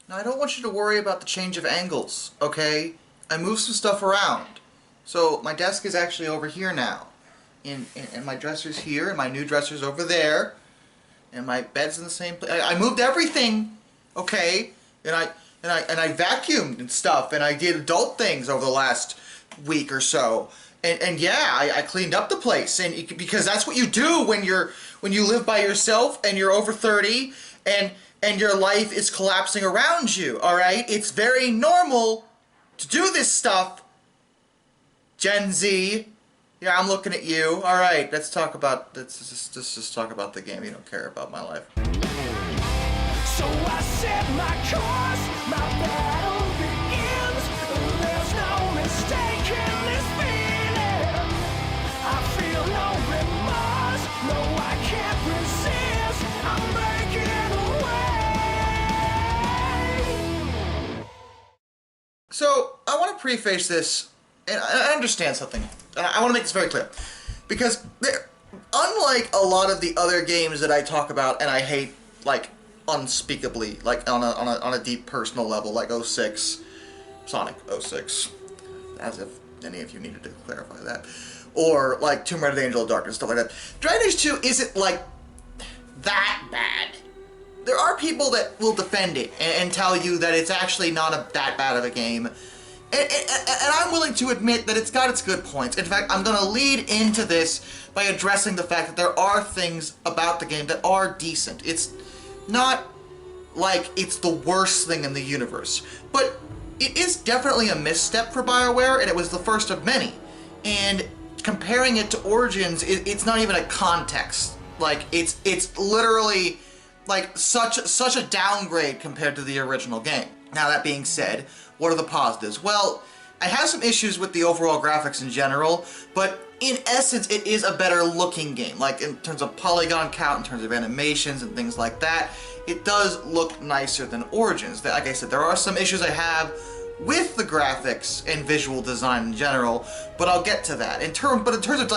Now, I don't want you to worry about the change of angles, okay? I moved some stuff around. So, my desk is actually over here now. And my dresser's here, and my new dresser's over there. And my bed's in the same place. I moved everything, okay? And I vacuumed and stuff, and I did adult things over the last week or so. And yeah, I cleaned up the place, and because that's what you do when you live by yourself and you're over 30 and your life is collapsing around you, all right? It's very normal to do this stuff, Gen Z. Yeah, I'm looking at you. All right, let's just talk about the game. You don't care about my life. So I set my course, my battle begins. There's no mistaking this feeling. I feel no remorse, no, I can't resist. I'm breaking away. So I want to preface this, and I understand something. I want to make this very clear, because unlike a lot of the other games that I talk about and I hate, like, unspeakably, like on a deep personal level, like 06, Sonic 06, as if any of you needed to clarify that, or like Tomb Raider: The Angel of Darkness, stuff like that. Dragon Age 2 isn't like that bad. There are people that will defend it and tell you that it's actually not that bad of a game. And I'm willing to admit that it's got its good points. In fact, I'm going to lead into this by addressing the fact that there are things about the game that are decent. It's not like it's the worst thing in the universe, but it is definitely a misstep for Bioware, and it was the first of many. And comparing it to Origins, it's not even a context. Like, it's literally like such a downgrade compared to the original game. Now, that being said, what are the positives? Well, I have some issues with the overall graphics in general, but in essence, it is a better looking game. Like, in terms of polygon count, in terms of animations and things like that, it does look nicer than Origins. Like I said, there are some issues I have with the graphics and visual design in general, but I'll get to that. But in terms of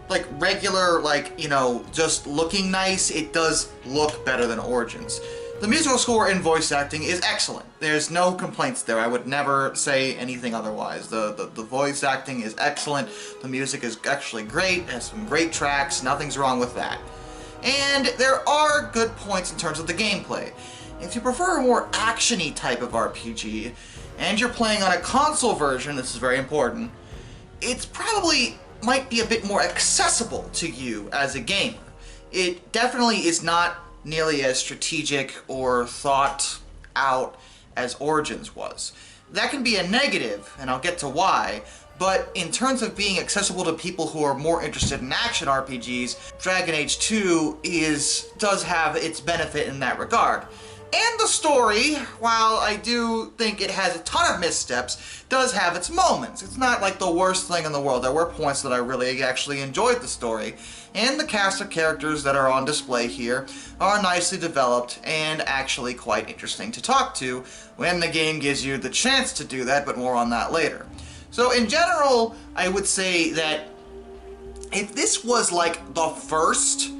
like regular, like, you know, just looking nice, it does look better than Origins. The musical score and voice acting is excellent. There's no complaints there. I would never say anything otherwise. The voice acting is excellent. The music is actually great. It has some great tracks. Nothing's wrong with that. And there are good points in terms of the gameplay. If you prefer a more action-y type of RPG, and you're playing on a console version, this is very important, it's probably might be a bit more accessible to you as a gamer. It definitely is not nearly as strategic or thought out as Origins was. That can be a negative, and I'll get to why, but in terms of being accessible to people who are more interested in action RPGs, Dragon Age 2 does have its benefit in that regard. And the story, while I do think it has a ton of missteps, does have its moments. It's not like the worst thing in the world. There were points that I really actually enjoyed the story. And the cast of characters that are on display here are nicely developed and actually quite interesting to talk to when the game gives you the chance to do that, but more on that later. So in general, I would say that if this was like the first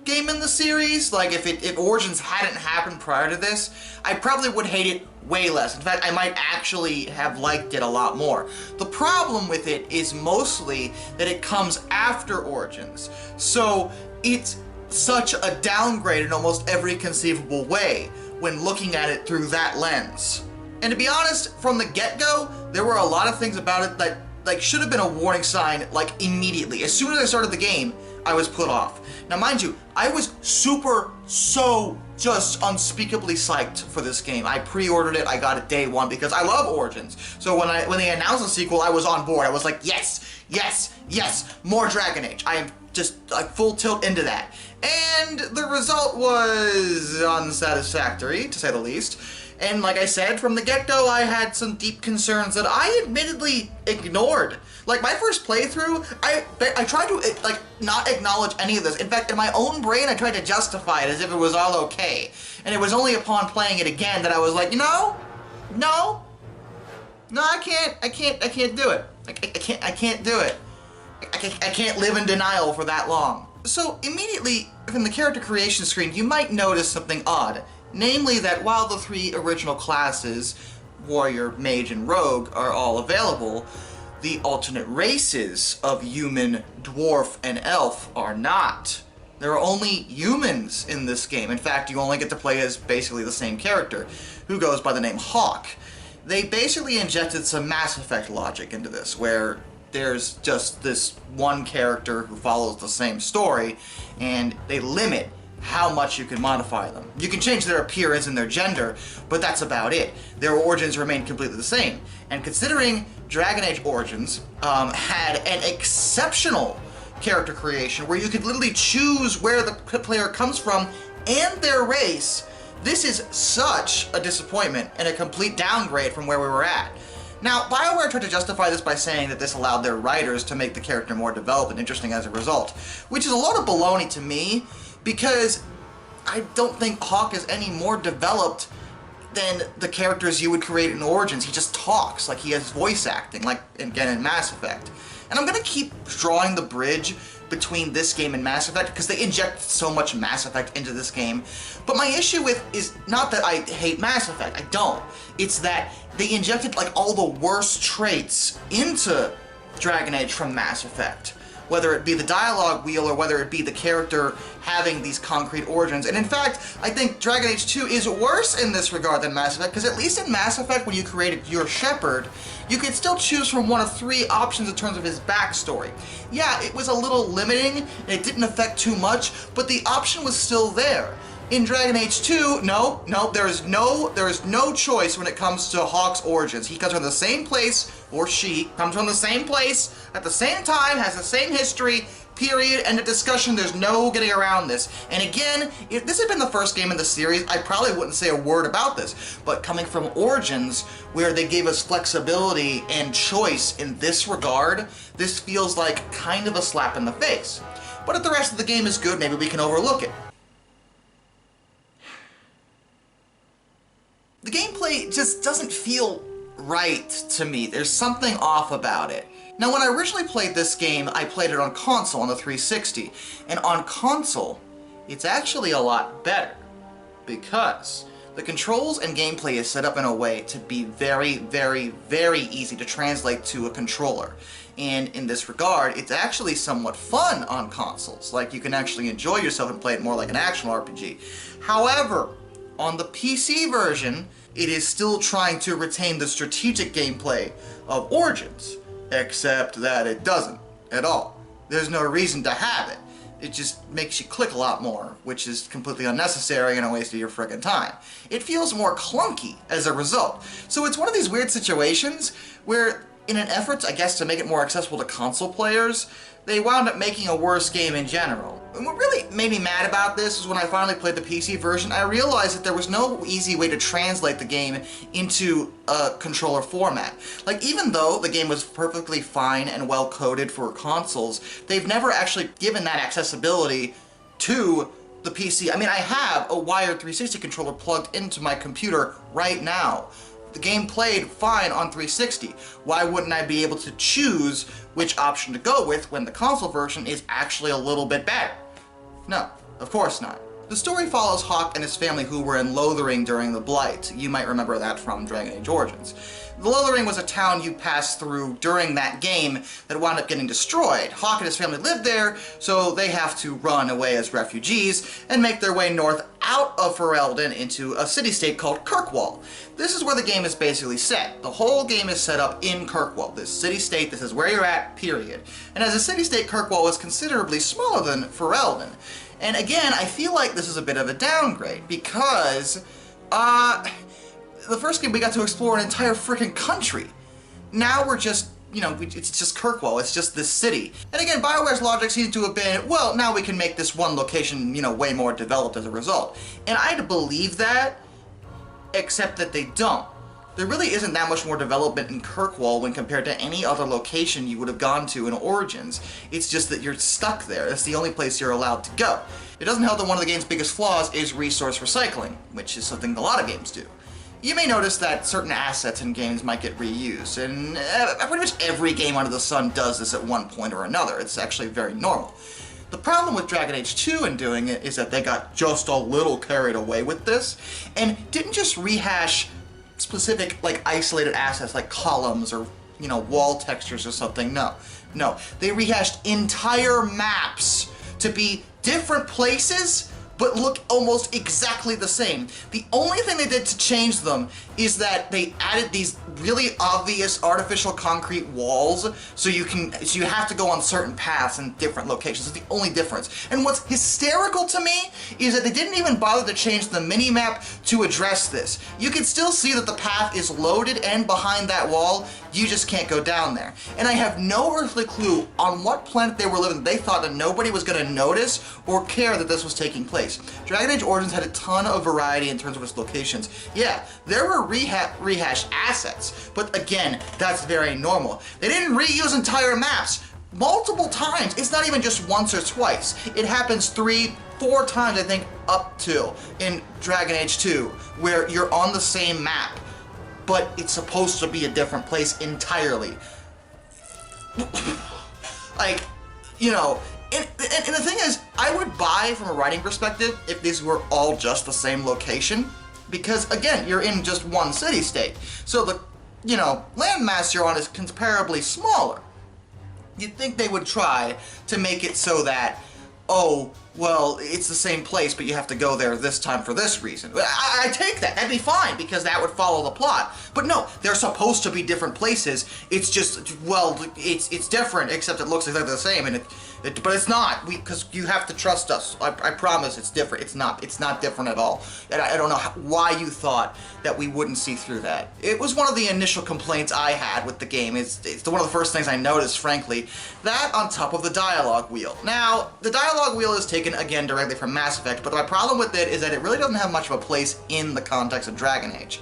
game in the series, like if Origins hadn't happened prior to this, I probably would hate it way less. In fact, I might actually have liked it a lot more. The problem with it is mostly that it comes after Origins, so it's such a downgrade in almost every conceivable way when looking at it through that lens. And to be honest, from the get-go, there were a lot of things about it that like should have been a warning sign like immediately. As soon as I started the game, I was put off. Now mind you, I was just unspeakably psyched for this game. I pre-ordered it, I got it day one because I love Origins. So when they announced the sequel, I was on board. I was like, yes, yes, yes, more Dragon Age. I am just like full tilt into that. And the result was unsatisfactory, to say the least. And like I said, from the get-go, I had some deep concerns that I admittedly ignored. Like, my first playthrough, I tried to, like, not acknowledge any of this. In fact, in my own brain, I tried to justify it as if it was all okay. And it was only upon playing it again that I was like, no, I can't do it. I can't do it. I can't live in denial for that long. So, immediately, from the character creation screen, you might notice something odd. Namely that while the 3 original classes, Warrior, Mage, and Rogue, are all available, the alternate races of Human, Dwarf, and Elf are not. There are only humans in this game. In fact, you only get to play as basically the same character, who goes by the name Hawk. They basically injected some Mass Effect logic into this, where there's just this one character who follows the same story, and they limit how much you can modify them. You can change their appearance and their gender, but that's about it. Their origins remain completely the same. And considering Dragon Age Origins had an exceptional character creation where you could literally choose where the player comes from and their race, this is such a disappointment and a complete downgrade from where we were at. Now, Bioware tried to justify this by saying that this allowed their writers to make the character more developed and interesting as a result, which is a lot of baloney to me, because I don't think Hawk is any more developed than the characters you would create in Origins. He just talks, like he has voice acting, like again in Mass Effect. And I'm gonna keep drawing the bridge between this game and Mass Effect because they inject so much Mass Effect into this game. But my issue with is not that I hate Mass Effect, I don't. It's that they injected like all the worst traits into Dragon Age from Mass Effect. Whether it be the dialogue wheel or whether it be the character having these concrete origins. And in fact, I think Dragon Age 2 is worse in this regard than Mass Effect, because at least in Mass Effect, when you created your Shepard, you could still choose from one of 3 options in terms of his backstory. Yeah, it was a little limiting, and it didn't affect too much, but the option was still there. In Dragon Age 2, there is no choice when it comes to Hawk's origins. He comes from the same place, or she comes from the same place, at the same time, has the same history, period, end of discussion. There's no getting around this. And again, if this had been the first game in the series, I probably wouldn't say a word about this. But coming from Origins, where they gave us flexibility and choice in this regard, this feels like kind of a slap in the face. But if the rest of the game is good, maybe we can overlook it. The gameplay just doesn't feel right to me. There's something off about it. Now, when I originally played this game, I played it on console on the 360. And on console, it's actually a lot better. Because the controls and gameplay is set up in a way to be very, very, very easy to translate to a controller. And in this regard, it's actually somewhat fun on consoles. Like, you can actually enjoy yourself and play it more like an action RPG. However, on the PC version, it is still trying to retain the strategic gameplay of Origins, except that it doesn't at all. There's no reason to have it. It just makes you click a lot more, which is completely unnecessary and a waste of your friggin' time. It feels more clunky as a result. So it's one of these weird situations where, in an effort, I guess, to make it more accessible to console players, they wound up making a worse game in general. And what really made me mad about this was when I finally played the PC version, I realized that there was no easy way to translate the game into a controller format. Like, even though the game was perfectly fine and well coded for consoles, they've never actually given that accessibility to the PC. I mean, I have a wired 360 controller plugged into my computer right now. The game played fine on 360. Why wouldn't I be able to choose which option to go with when the console version is actually a little bit better? No, of course not. The story follows Hawk and his family who were in Lothering during the Blight. You might remember that from Dragon Age Origins. The Lothering was a town you passed through during that game that wound up getting destroyed. Hawk and his family lived there, so they have to run away as refugees and make their way north out of Ferelden into a city-state called Kirkwall. This is where the game is basically set. The whole game is set up in Kirkwall. This city-state, this is where you're at, period. And as a city-state, Kirkwall is considerably smaller than Ferelden. And again, I feel like this is a bit of a downgrade because, the first game we got to explore an entire freaking country. Now we're just, it's just Kirkwall, it's just this city. And again, BioWare's logic seems to have been, well, now we can make this one location, way more developed as a result. And I'd believe that, except that they don't. There really isn't that much more development in Kirkwall when compared to any other location you would have gone to in Origins. It's just that you're stuck there. That's the only place you're allowed to go. It doesn't help that one of the game's biggest flaws is resource recycling, which is something a lot of games do. You may notice that certain assets in games might get reused, and pretty much every game under the sun does this at one point or another. It's actually very normal. The problem with Dragon Age 2 in doing it is that they got just a little carried away with this, and didn't just rehash specific, like, isolated assets like columns or, you know, wall textures or something. No. They rehashed entire maps to be different places but look almost exactly the same. The only thing they did to change them is that they added these really obvious artificial concrete walls, so you have to go on certain paths in different locations. It's the only difference. And what's hysterical to me is that they didn't even bother to change the mini-map to address this. You can still see that the path is loaded and behind that wall, you just can't go down there. And I have no earthly clue on what planet they were living. They thought that nobody was going to notice or care that this was taking place. Dragon Age Origins had a ton of variety in terms of its locations. Yeah, there were rehashed assets, but again, that's very normal. They didn't reuse entire maps multiple times. It's not even just once or twice. It happens 3-4 times, I think, up to in Dragon Age 2, where you're on the same map, but it's supposed to be a different place entirely. Like, you know, and the thing is, I would buy from a writing perspective if these were all just the same location, because again, you're in just one city-state, so the, you know, landmass you're on is comparably smaller. You'd think they would try to make it so that, oh, well, it's the same place, but you have to go there this time for this reason. I take that. That'd be fine, because that would follow the plot. But no, they're supposed to be different places. It's just, well, it's different, except it looks exactly the same, and but it's not, because you have to trust us. I promise it's different. It's not different at all. And I don't know why you thought that we wouldn't see through that. It was one of the initial complaints I had with the game. It's one of the first things I noticed, frankly. That on top of the dialogue wheel. Now, the dialogue wheel is taken, again, directly from Mass Effect, but my problem with it is that it really doesn't have much of a place in the context of Dragon Age.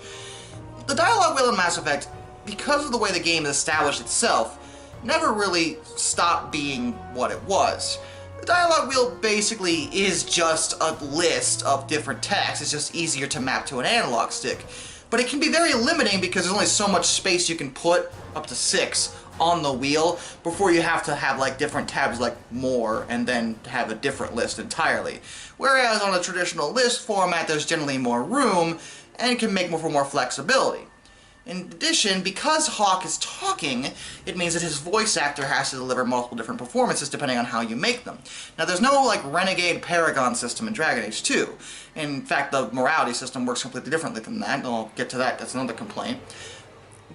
The dialogue wheel in Mass Effect, because of the way the game established itself, never really stopped being what it was. The dialogue wheel basically is just a list of different text. It's just easier to map to an analog stick. But it can be very limiting because there's only so much space you can put, up to 6, on the wheel before you have to have like different tabs like more and then have a different list entirely. Whereas on a traditional list format, there's generally more room and can make for more flexibility. In addition, because Hawk is talking, it means that his voice actor has to deliver multiple different performances depending on how you make them. Now, there's no, like, Renegade Paragon system in Dragon Age 2. In fact, the morality system works completely differently than that, and I'll get to that, that's another complaint.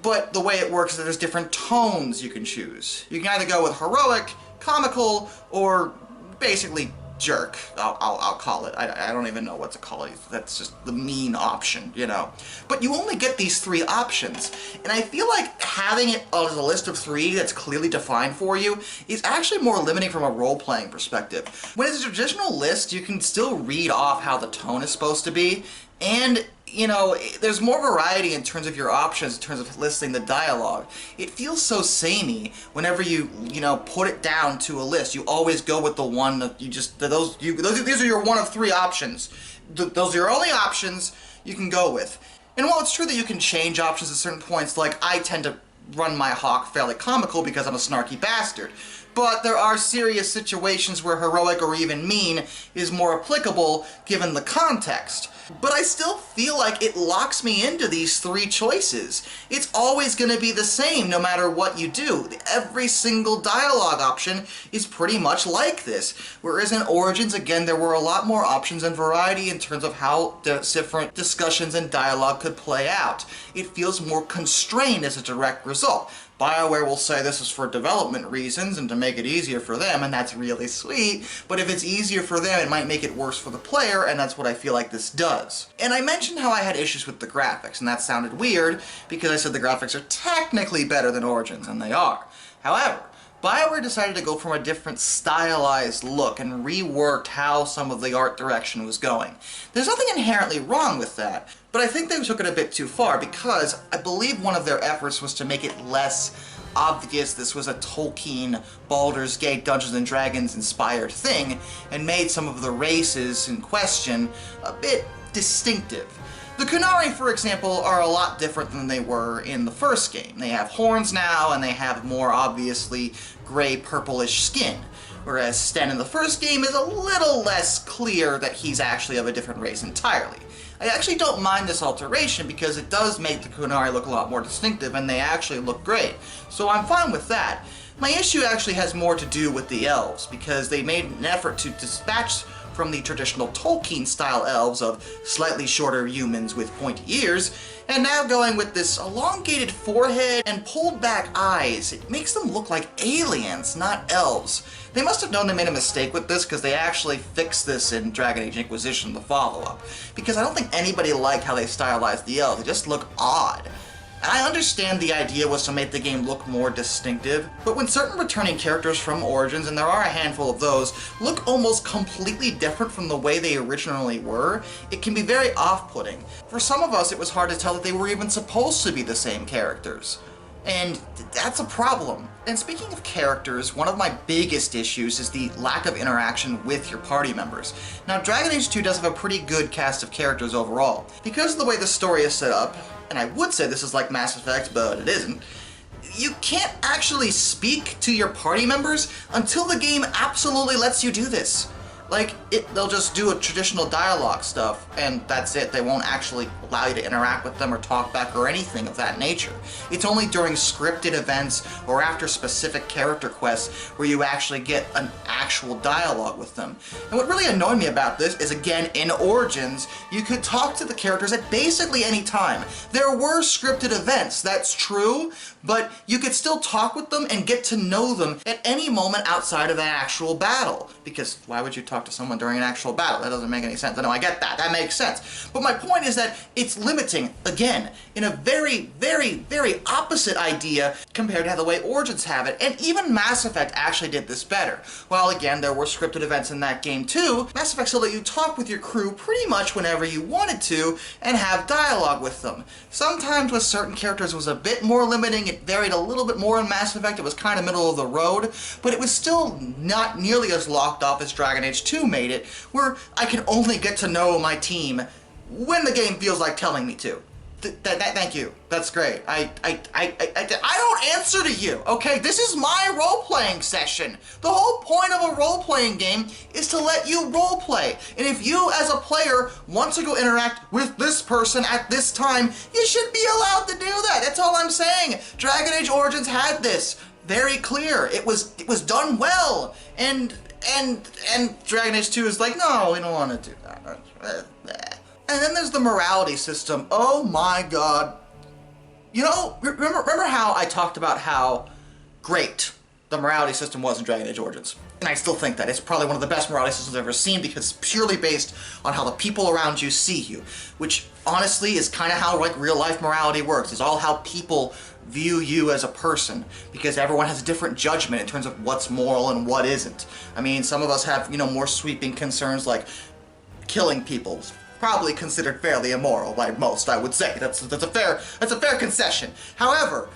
But the way it works is that there's different tones you can choose. You can either go with heroic, comical, or basically jerk, I'll call it. I don't even know what to call it. That's just the mean option, you know. But you only get these 3 options, and I feel like having it as a list of 3 that's clearly defined for you is actually more limiting from a role-playing perspective. When it's a traditional list, you can still read off how the tone is supposed to be, and you know, there's more variety in terms of your options, in terms of listing the dialogue. It feels so samey whenever you know, put it down to a list. You always go with the one that you just, these are your one of 3 options. Those are your only options you can go with. And while it's true that you can change options at certain points, like I tend to run my Hawk fairly comical because I'm a snarky bastard. But there are serious situations where heroic or even mean is more applicable given the context. But I still feel like it locks me into these 3 choices. It's always going to be the same no matter what you do. Every single dialogue option is pretty much like this. Whereas in Origins, again, there were a lot more options and variety in terms of how different discussions and dialogue could play out. It feels more constrained as a direct result. Bioware will say this is for development reasons and to make it easier for them, and that's really sweet, but if it's easier for them, it might make it worse for the player, and that's what I feel like this does. And I mentioned how I had issues with the graphics, and that sounded weird, because I said the graphics are technically better than Origins, and they are. However, Bioware decided to go from a different stylized look and reworked how some of the art direction was going. There's nothing inherently wrong with that, but I think they took it a bit too far because I believe one of their efforts was to make it less obvious this was a Tolkien, Baldur's Gate, Dungeons & Dragons inspired thing, and made some of the races in question a bit distinctive. The Kunari, for example, are a lot different than they were in the first game. They have horns now, and they have more obviously gray purplish skin. Whereas Sten in the first game is a little less clear that he's actually of a different race entirely. I actually don't mind this alteration because it does make the Kunari look a lot more distinctive and they actually look great. So I'm fine with that. My issue actually has more to do with the elves because they made an effort to dispatch from the traditional Tolkien-style elves of slightly shorter humans with pointy ears, and now going with this elongated forehead and pulled back eyes. It makes them look like aliens, not elves. They must have known they made a mistake with this because they actually fixed this in Dragon Age Inquisition, the follow-up. Because I don't think anybody liked how they stylized the elves. They just look odd. And I understand the idea was to make the game look more distinctive, but when certain returning characters from Origins, and there are a handful of those, look almost completely different from the way they originally were, it can be very off-putting. For some of us, it was hard to tell that they were even supposed to be the same characters. And that's a problem. And speaking of characters, one of my biggest issues is the lack of interaction with your party members. Now, Dragon Age 2 does have a pretty good cast of characters overall. Because of the way the story is set up, and I would say this is like Mass Effect, but it isn't, you can't actually speak to your party members until the game absolutely lets you do this. Like, they'll just do a traditional dialogue stuff, and that's it. They won't actually allow you to interact with them or talk back or anything of that nature. It's only during scripted events or after specific character quests where you actually get an actual dialogue with them. And what really annoyed me about this is, again, in Origins, you could talk to the characters at basically any time. There were scripted events, that's true, but you could still talk with them and get to know them at any moment outside of an actual battle. Because why would you talk to someone during an actual battle? That doesn't make any sense. I know, I get that. That makes sense. But my point is that it's limiting, again, in a very, very, very opposite idea compared to how the way Origins have it. And even Mass Effect actually did this better. While, again, there were scripted events in that game too, Mass Effect still let you talk with your crew pretty much whenever you wanted to and have dialogue with them. Sometimes with certain characters it was a bit more limiting. It varied a little bit more in Mass Effect. It was kind of middle of the road, but it was still not nearly as locked off as Dragon Age 2 made it, where I can only get to know my team when the game feels like telling me to. Thank you. That's great. I don't answer to you, okay? This is my role-playing session. The whole point of a role-playing game is to let you role-play. And if you, as a player, want to go interact with this person at this time, you should be allowed to do that. That's all I'm saying. Dragon Age Origins had this very clear. It was done well. And Dragon Age 2 is like, no, we don't want to do that. And then there's the morality system. Oh my god. You know, remember how I talked about how great the morality system was in Dragon Age Origins? And I still think that. It's probably one of the best morality systems I've ever seen because it's purely based on how the people around you see you. Which, honestly, is kind of how, like, real-life morality works. It's all how people view you as a person, because everyone has a different judgment in terms of what's moral and what isn't. I mean, some of us have, you know, more sweeping concerns like killing people. Probably considered fairly immoral by most, I would say. That's a fair concession. However,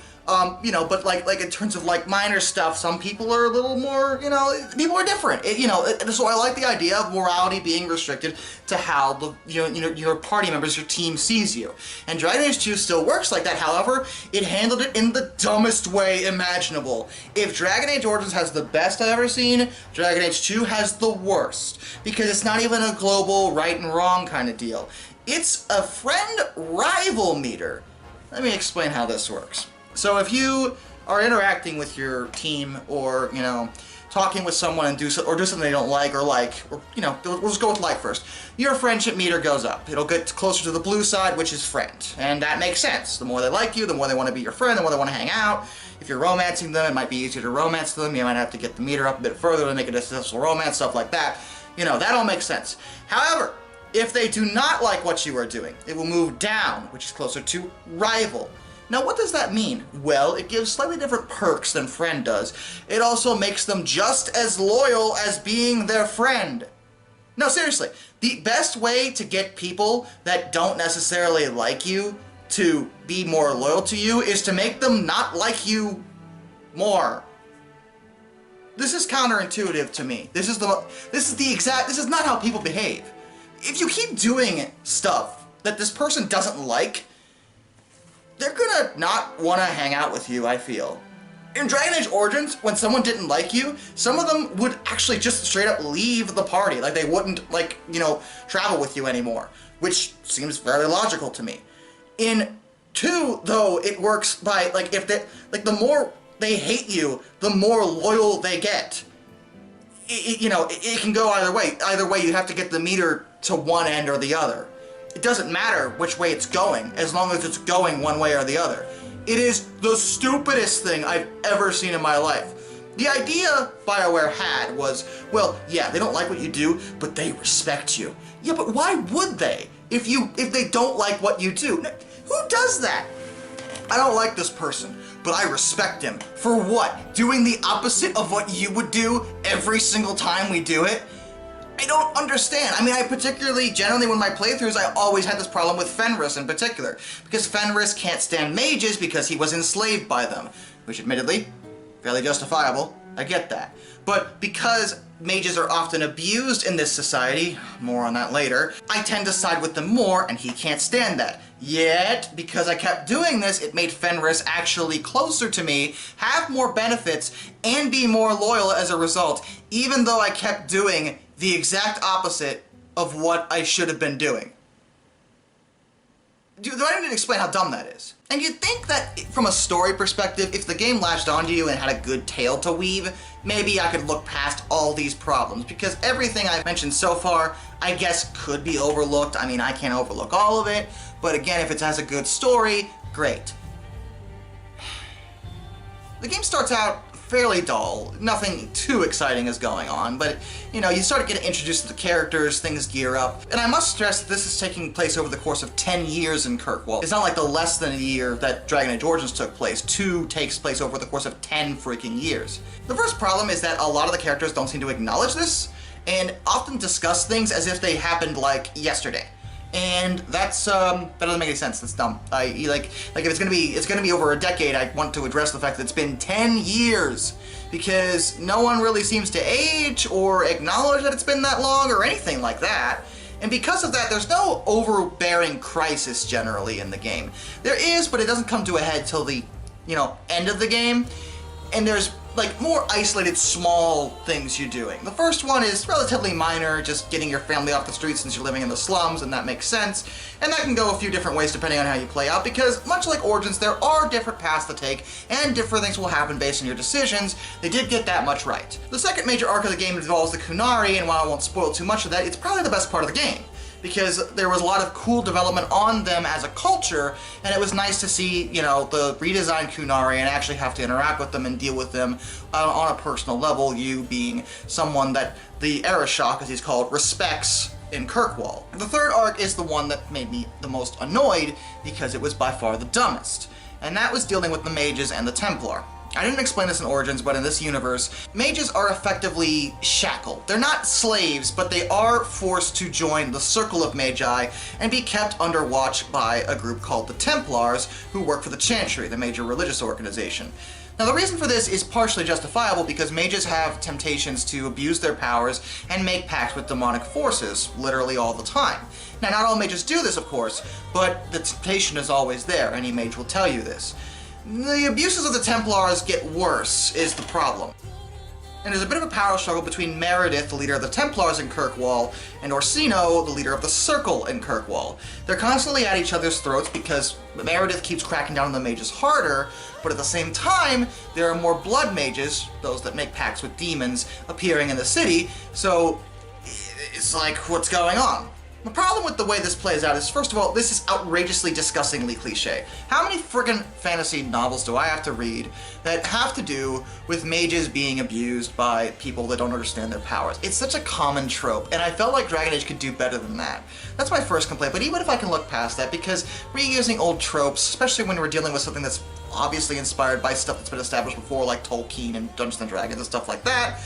you know, but like in terms of like minor stuff, some people are a little more, you know, people are different. So I like the idea of morality being restricted to how the your party members, your team sees you. And Dragon Age 2 still works like that. However, it handled it in the dumbest way imaginable. If Dragon Age Origins has the best I've ever seen, Dragon Age 2 has the worst, because it's not even a global right and wrong kind of deal. It's a friend-rival meter. Let me explain how this works. So if you are interacting with your team, or, you know, talking with someone and do something they don't like, or you know, we'll just go with like first. Your friendship meter goes up. It'll get closer to the blue side, which is friend. And that makes sense. The more they like you, the more they want to be your friend, the more they want to hang out. If you're romancing them, it might be easier to romance them. You might have to get the meter up a bit further to make it a successful romance, stuff like that. You know, that all makes sense. However, if they do not like what you are doing, it will move down, which is closer to rival. Now, what does that mean? Well, it gives slightly different perks than friend does. It also makes them just as loyal as being their friend. No, seriously, the best way to get people that don't necessarily like you to be more loyal to you is to make them not like you more. This is counterintuitive to me. This is not how people behave. If you keep doing stuff that this person doesn't like, they're gonna not want to hang out with you, I feel. In Dragon Age Origins, when someone didn't like you, some of them would actually just straight up leave the party. Like, they wouldn't, like, you know, travel with you anymore, which seems very logical to me. In 2, though, it works by, like, if they, like, the more they hate you, the more loyal they get. It can go either way. Either way, you have to get the meter to one end or the other. It doesn't matter which way it's going, as long as it's going one way or the other. It is the stupidest thing I've ever seen in my life. The idea Bioware had was, well, yeah, they don't like what you do, but they respect you. Yeah, but why would they? If they don't like what you do? Who does that? I don't like this person, but I respect him. For what? Doing the opposite of what you would do every single time we do it? I don't understand. I mean, generally when my playthroughs, I always had this problem with Fenris in particular, because Fenris can't stand mages because he was enslaved by them, which admittedly, fairly justifiable, I get that. But because mages are often abused in this society, more on that later, I tend to side with them more, and he can't stand that. Yet, because I kept doing this, it made Fenris actually closer to me, have more benefits, and be more loyal as a result, even though I kept doing the exact opposite of what I should have been doing. Do I need to explain how dumb that is? And you'd think that, from a story perspective, if the game latched onto you and had a good tale to weave, maybe I could look past all these problems, because everything I've mentioned so far, I guess, could be overlooked. I mean, I can't overlook all of it, but again, if it has a good story, great. The game starts out fairly dull, nothing too exciting is going on, but you start getting introduced to the characters, things gear up, and I must stress that this is taking place over the course of 10 years in Kirkwall. It's not like the less than a year that Dragon Age Origins took place. 2 takes place over the course of 10 freaking years. The first problem is that a lot of the characters don't seem to acknowledge this, and often discuss things as if they happened like yesterday. And that's, that doesn't make any sense. That's dumb. If it's gonna be over a decade, I want to address the fact that it's been 10 years, because no one really seems to age or acknowledge that it's been that long or anything like that. And because of that, there's no overbearing crisis generally in the game. There is, but it doesn't come to a head till the, end of the game. And there's more isolated small things you're doing. The first one is relatively minor, just getting your family off the streets since you're living in the slums, and that makes sense. And that can go a few different ways depending on how you play out, because much like Origins, there are different paths to take, and different things will happen based on your decisions. They did get that much right. The second major arc of the game involves the Kunari, and while I won't spoil too much of that, it's probably the best part of the game, because there was a lot of cool development on them as a culture, and it was nice to see, the redesigned Kunari and actually have to interact with them and deal with them on a personal level, you being someone that the Arishok, as he's called, respects in Kirkwall. The third arc is the one that made me the most annoyed, because it was by far the dumbest, and that was dealing with the mages and the Templar. I didn't explain this in Origins, but in this universe, mages are effectively shackled. They're not slaves, but they are forced to join the Circle of Magi and be kept under watch by a group called the Templars, who work for the Chantry, the major religious organization. Now, the reason for this is partially justifiable because mages have temptations to abuse their powers and make pacts with demonic forces, literally all the time. Now, not all mages do this, of course, but the temptation is always there. Any mage will tell you this. The abuses of the Templars get worse, is the problem. And there's a bit of a power struggle between Meredith, the leader of the Templars in Kirkwall, and Orsino, the leader of the Circle in Kirkwall. They're constantly at each other's throats because Meredith keeps cracking down on the mages harder, but at the same time, there are more blood mages, those that make pacts with demons, appearing in the city, so it's like, what's going on? The problem with the way this plays out is, first of all, this is outrageously, disgustingly cliche. How many friggin' fantasy novels do I have to read that have to do with mages being abused by people that don't understand their powers? It's such a common trope, and I felt like Dragon Age could do better than that. That's my first complaint, but even if I can look past that, because reusing old tropes, especially when we're dealing with something that's obviously inspired by stuff that's been established before, like Tolkien and Dungeons & Dragons and stuff like that,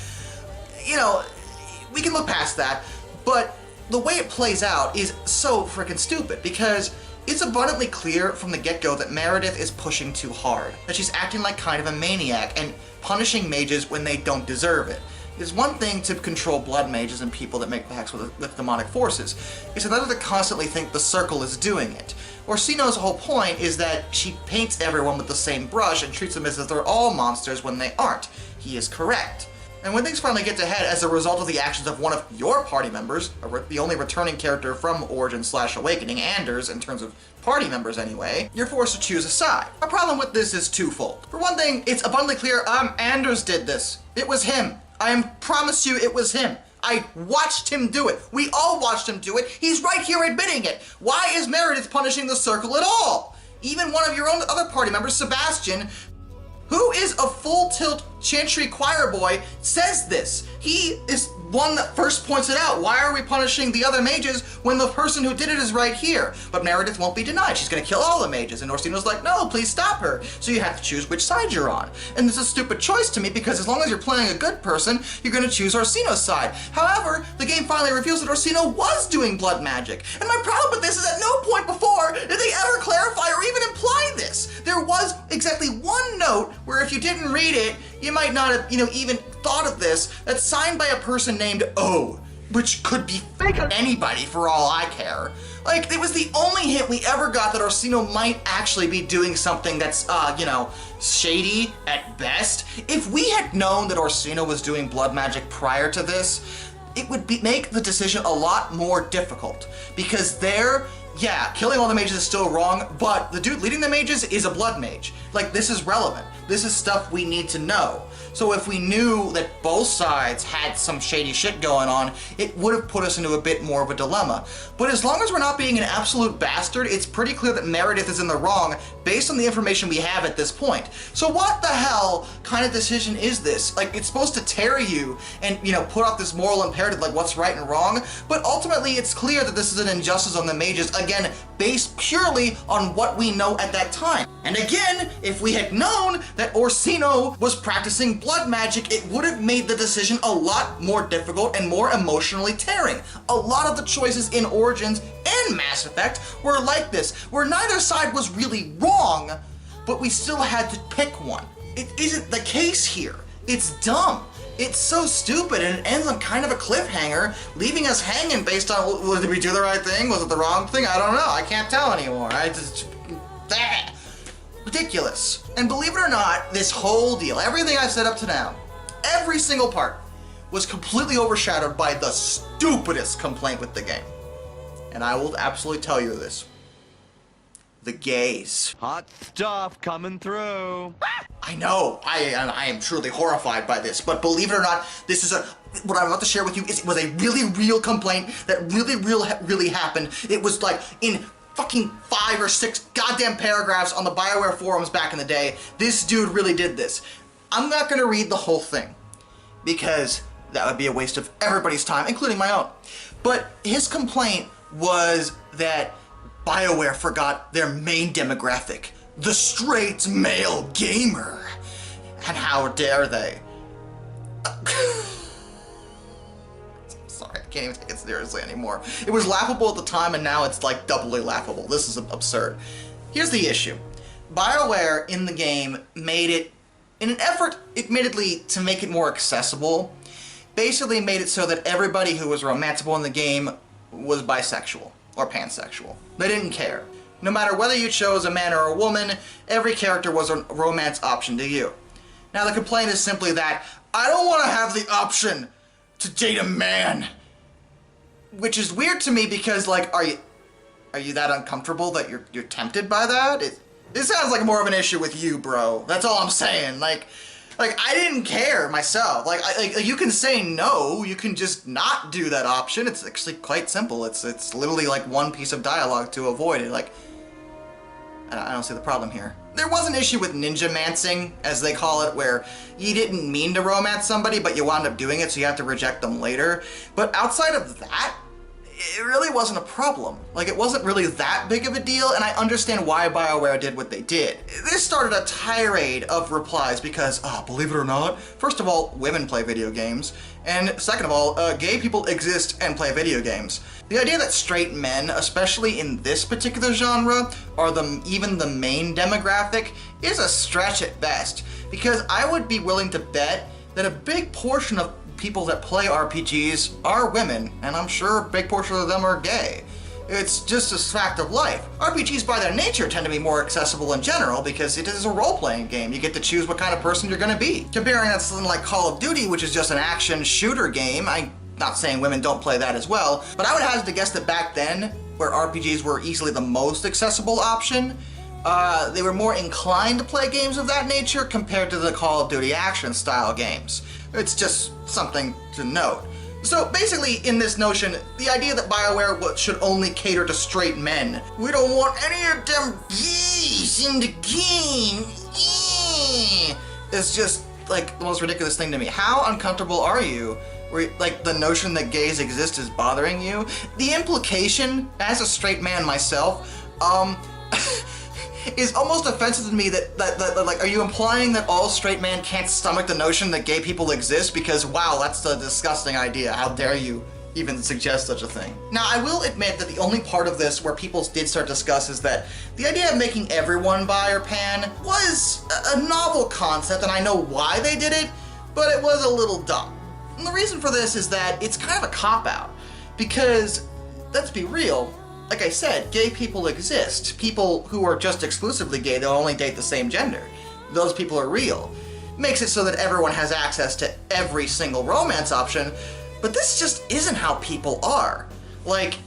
we can look past that, but the way it plays out is so freaking stupid, because it's abundantly clear from the get-go that Meredith is pushing too hard, that she's acting like kind of a maniac and punishing mages when they don't deserve it. It's one thing to control blood mages and people that make pacts with demonic forces. It's another to constantly think the circle is doing it. Orsino's whole point is that she paints everyone with the same brush and treats them as if they're all monsters when they aren't. He is correct. And when things finally get to head as a result of the actions of one of your party members, the only returning character from Origin/Awakening, Anders, in terms of party members anyway, you're forced to choose a side. My problem with this is twofold. For one thing, it's abundantly clear Anders did this. It was him. I promise you it was him. I watched him do it. We all watched him do it. He's right here admitting it. Why is Meredith punishing the circle at all? Even one of your own other party members, Sebastian, who is a full tilt Chantry choir boy, says this. He is one that first points it out. Why are we punishing the other mages when the person who did it is right here? But Meredith won't be denied. She's gonna kill all the mages. And Orsino's like, no, please stop her. So you have to choose which side you're on. And this is a stupid choice to me because as long as you're playing a good person, you're gonna choose Orsino's side. However, the game finally reveals that Orsino was doing blood magic. And my problem with this is at no point before did they ever clarify or even imply this. There was exactly one note where if you didn't read it, you might not have, even thought of this, that's signed by a person named O, which could be fake anybody for all I care. Like, it was the only hint we ever got that Orsino might actually be doing something that's, shady at best. If we had known that Orsino was doing blood magic prior to this, it would make the decision a lot more difficult. Because killing all the mages is still wrong, but the dude leading the mages is a blood mage. Like, this is relevant. This is stuff we need to know. So if we knew that both sides had some shady shit going on, it would have put us into a bit more of a dilemma. But as long as we're not being an absolute bastard, it's pretty clear that Meredith is in the wrong based on the information we have at this point. So what the hell kind of decision is this? Like, it's supposed to tear you and, put off this moral imperative, like what's right and wrong, but ultimately it's clear that this is an injustice on the mages, again, based purely on what we know at that time. And again, if we had known that Orsino was practicing blood magic, it would have made the decision a lot more difficult and more emotionally tearing. A lot of the choices in Origins and Mass Effect were like this, where neither side was really wrong, but we still had to pick one. It isn't the case here. It's dumb. It's so stupid, and it ends on kind of a cliffhanger, leaving us hanging based on, did we do the right thing? Was it the wrong thing? I don't know. I can't tell anymore. Ridiculous. And believe it or not, this whole deal, everything I've said up to now, every single part, was completely overshadowed by the stupidest complaint with the game. And I will absolutely tell you this. The gays. Hot stuff coming through. I know, I am truly horrified by this, but believe it or not, this is what I'm about to share with you was a really real complaint that really happened. It was like in fucking 5 or 6 goddamn paragraphs on the Bioware forums back in the day. This dude really did this. I'm not gonna read the whole thing because that would be a waste of everybody's time, including my own. But his complaint was that Bioware forgot their main demographic, the straight male gamer. And how dare they? Sorry, I can't even take it seriously anymore. It was laughable at the time and now it's like doubly laughable. This is absurd. Here's the issue. Bioware in the game made it, in an effort, admittedly, to make it more accessible, basically made it so that everybody who was romanceable in the game was bisexual or pansexual. They didn't care. No matter whether you chose a man or a woman, every character was a romance option to you. Now the complaint is simply that, I don't want to have the option to date a man. Which is weird to me because, like, are you that uncomfortable that you're tempted by that? It sounds like more of an issue with you, bro. That's all I'm saying. Like I didn't care myself. Like you can say no, you can just not do that option. It's actually quite simple. It's literally like one piece of dialogue to avoid it. Like, I don't see the problem here. There was an issue with ninja-mancing, as they call it, where you didn't mean to romance somebody, but you wound up doing it, so you have to reject them later. But outside of that, it really wasn't a problem. Like, it wasn't really that big of a deal, and I understand why BioWare did what they did. This started a tirade of replies because, believe it or not, first of all, women play video games, and second of all, gay people exist and play video games. The idea that straight men, especially in this particular genre, are even the main demographic is a stretch at best, because I would be willing to bet that a big portion of people that play RPGs are women, and I'm sure a big portion of them are gay. It's just a fact of life. RPGs by their nature tend to be more accessible in general because it is a role-playing game. You get to choose what kind of person you're gonna be. Comparing that to something like Call of Duty, which is just an action shooter game, I'm not saying women don't play that as well, but I would hazard to guess that back then, where RPGs were easily the most accessible option, they were more inclined to play games of that nature compared to the Call of Duty action style games. It's just something to note. So basically, in this notion, the idea that Bioware should only cater to straight men. We don't want any of them gays in the game. It's just like the most ridiculous thing to me. How uncomfortable are you? Where, like, the notion that gays exist is bothering you? The implication, as a straight man myself, is almost offensive to me that like, are you implying that all straight men can't stomach the notion that gay people exist? Because, wow, that's a disgusting idea. How dare you even suggest such a thing? Now, I will admit that the only part of this where people did start to discuss is that the idea of making everyone bi or pan was a novel concept, and I know why they did it, but it was a little dumb. And the reason for this is that it's kind of a cop-out, because, let's be real, like I said, gay people exist. People who are just exclusively gay, they'll only date the same gender. Those people are real. Makes it so that everyone has access to every single romance option, but this just isn't how people are. Like,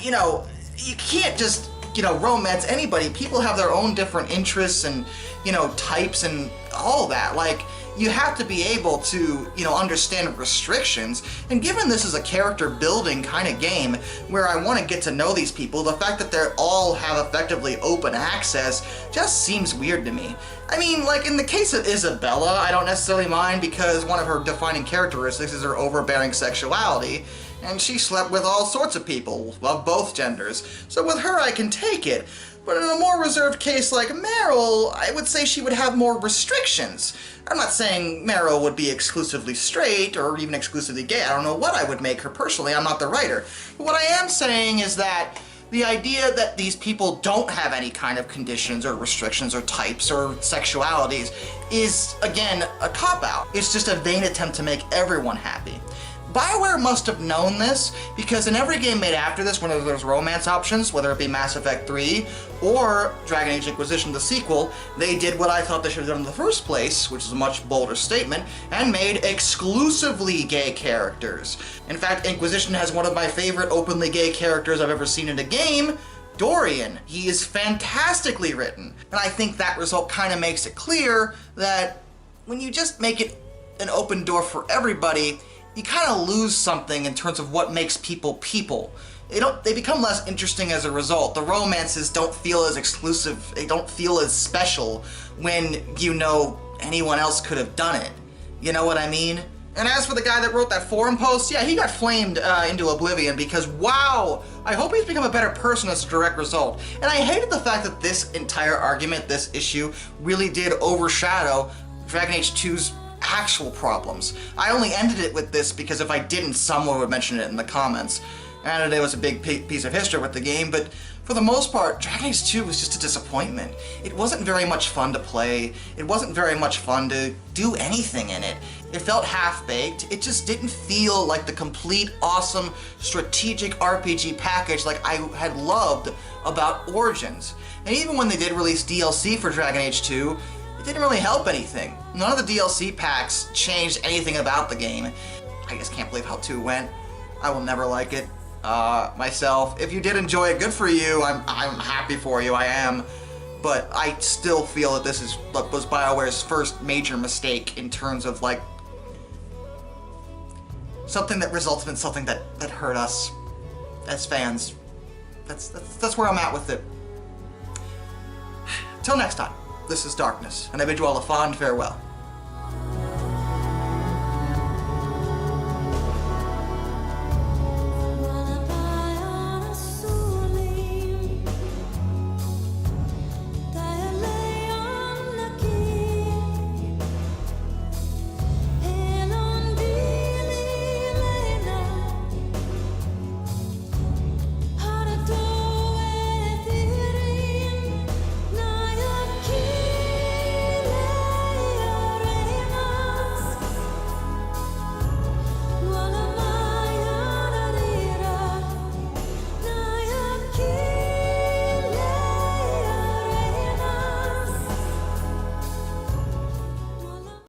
you know, you can't just, you know, romance anybody. People have their own different interests and, you know, types and all that. Like, you have to be able to, you know, understand restrictions. And given this is a character building kind of game where I want to get to know these people, the fact that they all have effectively open access just seems weird to me. I mean, like in the case of Isabella, I don't necessarily mind because one of her defining characteristics is her overbearing sexuality, and she slept with all sorts of people of both genders. So with her, I can take it. But in a more reserved case like Meryl, I would say she would have more restrictions. I'm not saying Meryl would be exclusively straight or even exclusively gay. I don't know what I would make her personally. I'm not the writer. But what I am saying is that the idea that these people don't have any kind of conditions or restrictions or types or sexualities is, again, a cop-out. It's just a vain attempt to make everyone happy. Bioware must have known this, because in every game made after this, when there's romance options, whether it be Mass Effect 3 or Dragon Age Inquisition, the sequel, they did what I thought they should have done in the first place, which is a much bolder statement, and made exclusively gay characters. In fact, Inquisition has one of my favorite openly gay characters I've ever seen in a game, Dorian. He is fantastically written, and I think that result kind of makes it clear that when you just make it an open door for everybody, you kind of lose something in terms of what makes people people. They become less interesting as a result. The romances don't feel as exclusive, they don't feel as special when you know anyone else could have done it. You know what I mean? And as for the guy that wrote that forum post, yeah, he got flamed into oblivion because, wow, I hope he's become a better person as a direct result. And I hated the fact that this entire argument, this issue, really did overshadow Dragon Age 2's actual problems. I only ended it with this because if I didn't, someone would mention it in the comments. And it was a big piece of history with the game, but for the most part, Dragon Age 2 was just a disappointment. It wasn't very much fun to play. It wasn't very much fun to do anything in it. It felt half-baked. It just didn't feel like the complete, awesome, strategic RPG package like I had loved about Origins. And even when they did release DLC for Dragon Age 2, it didn't really help anything. None of the DLC packs changed anything about the game. I just can't believe how 2 went. I will never like it myself. If you did enjoy it, good for you. I'm happy for you, I am. But I still feel that this was BioWare's first major mistake in terms of, like, something that resulted in something that hurt us as fans. That's where I'm at with it. Till next time. This is Darkness, and I bid you all a fond farewell.